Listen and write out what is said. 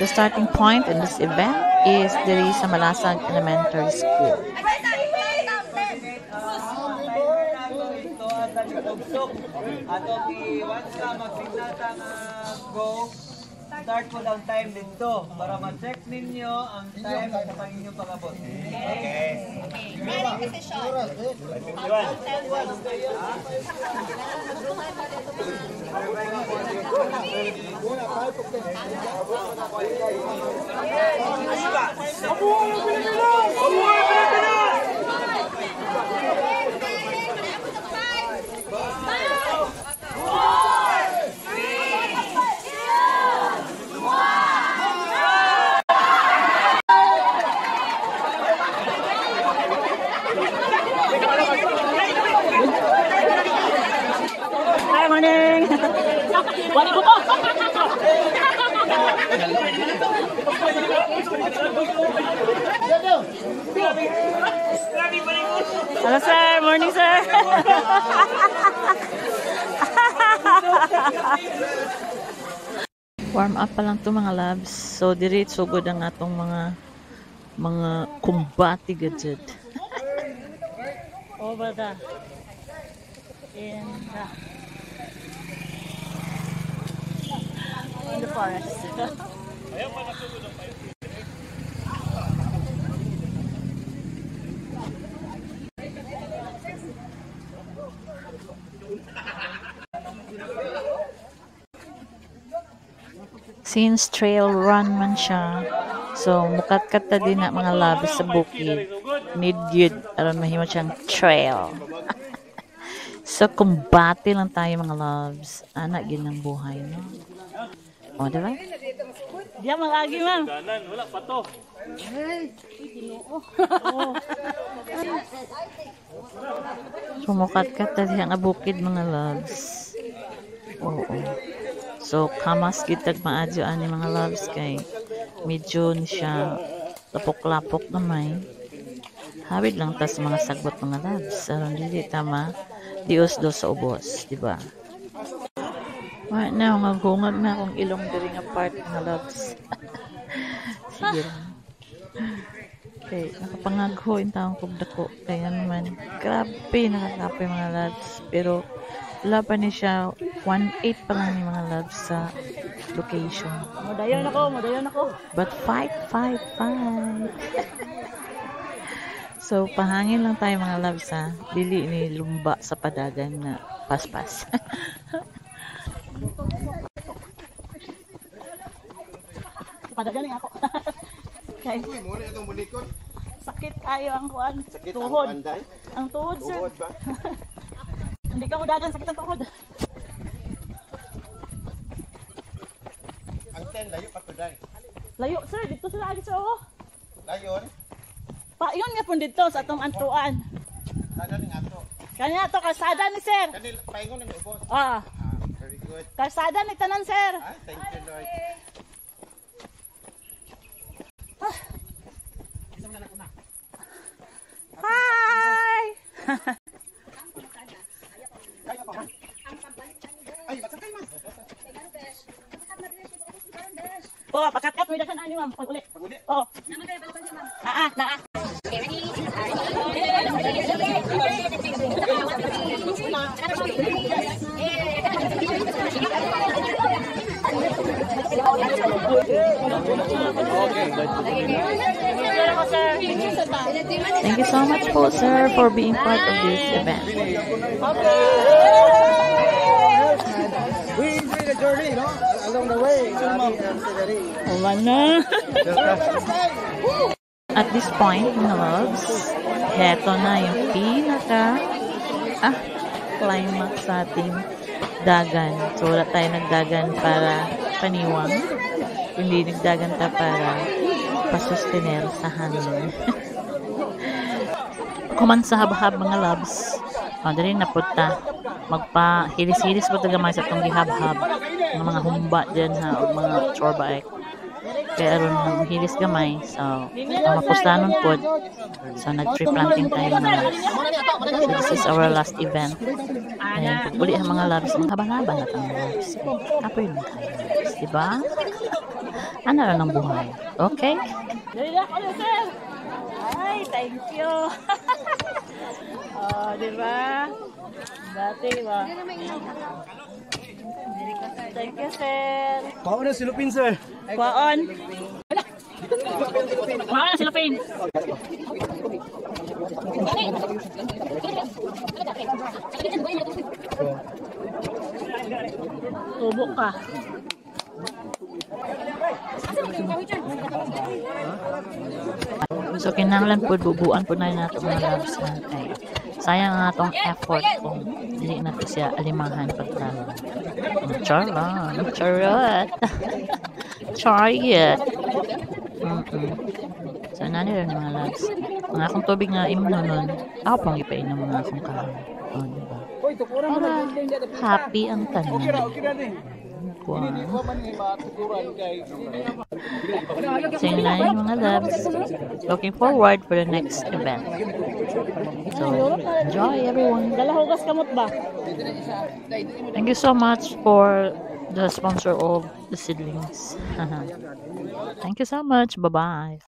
The starting point in this event is diri sa Malasag Elementary School. Start po ang time dito para ma-check ninyo ang time sa inyong pag-abot. Okay. Hi, morning! Wali ko po! Hello, sir! Morning, sir! Warm up pa lang to mga labs. So diretso gud ang atong mga kumbati gadget. Over the in the forest. Since trail run man siya, so mukat-kat ta din na mga labs sa bukid. Need good aron mahimo siyang trail. So kumbati lang tayo mga loves. Anak gid ng buhay, no? O, diba? Diyan malagi, ma'am. Wala pa to. Sumukat-kat ta diyan nga bukid mga loves. Oo. So kamas kitag maadyo ani mga loves kay medyo ni siya lapok-lapok na may. Hawid lang tas mga sagbot mga loves. Aron dili tama Dios do sa ubos, di ba? Right now, maghungag na akong ilong diri nga part mga loves. Sige lang. Okay, nakapangagho yung taong kubdako. Kaya naman, grabe nakakapoy mga loves. Pero, wala pa ni siya, 1.8 pa lang ni mga loves sa location. Madayon ako. But fight. So, pahangin lang tayo mga loves ha. Dili ni lumba sa padagan na paspas. Padagan ako. Okay. Sakit kayo ang kuan. Tuhod. Ang tuhod, sir. Tuhod ba? Hindi ka mudagan, sakit ang tuhod. Ang ten, layo pa to day. Layo, sir. Dito sila agad, sir. Oh. Layon? Yun nga po dito sa atong antuan. Sada ni ato. Kanya to kalsada ni sir. Kanil, paingon na ubos. Very good. Kalsada ni tanan sir. Thank you, Lord. Hi! Ay, magsakay man. Oh, pagkat-kat mo dagan ani ma'am, pag-uli. Pag-uli? Oh. Naa. Thank you so much po, sir, for being part of this event. We enjoy the journey, no? Along the way. Mana? At this point, mga loves, heto na yung climax sa ating dagan. So, wala tayo nagdagan para paniwang. Hindi nagdagan ta para pasustener sa hangin. Kuman sa habhab mga loves. Dali na punta. Magpa-hilis-hilis po tagamay sa itong gihabhab. Ng mga humba dyan ha, o mga chorba kaya aron ng hilis gamay. So, mapustanon po. So, nag-tree planting tayo mga loves. So, this is our last event. Ayan, pag uli ang mga loves, haba-haba na itong loves. Kapoy lang tayo loves, diba? Ano lang ang buhay. Okay? Dali na ako, sir. Ay, thank you. Oh, di ba? Dati, ba? Thank you, sir. Paano si Lupin, sir? Kuwaon. Kuwaon na sila, Pin. Tubok ka. So, kinahanglan po, bubuan po na natin mga loves na kay sayang nga itong effort kung hindi natin siya alimahan pagtalo. Char lang. Charot. Chariot. So, nanila mga loves. Mga akong tubig nga imno nun, ako pang ipainom mga akong kahan. O, diba? Para happy ang tanan. Wow. So yun na yun mga loves. Looking forward for the next event. So, enjoy everyone. Dalahugas kamot ba? Thank you so much for the sponsor of the seedlings. Thank you so much. Bye-bye.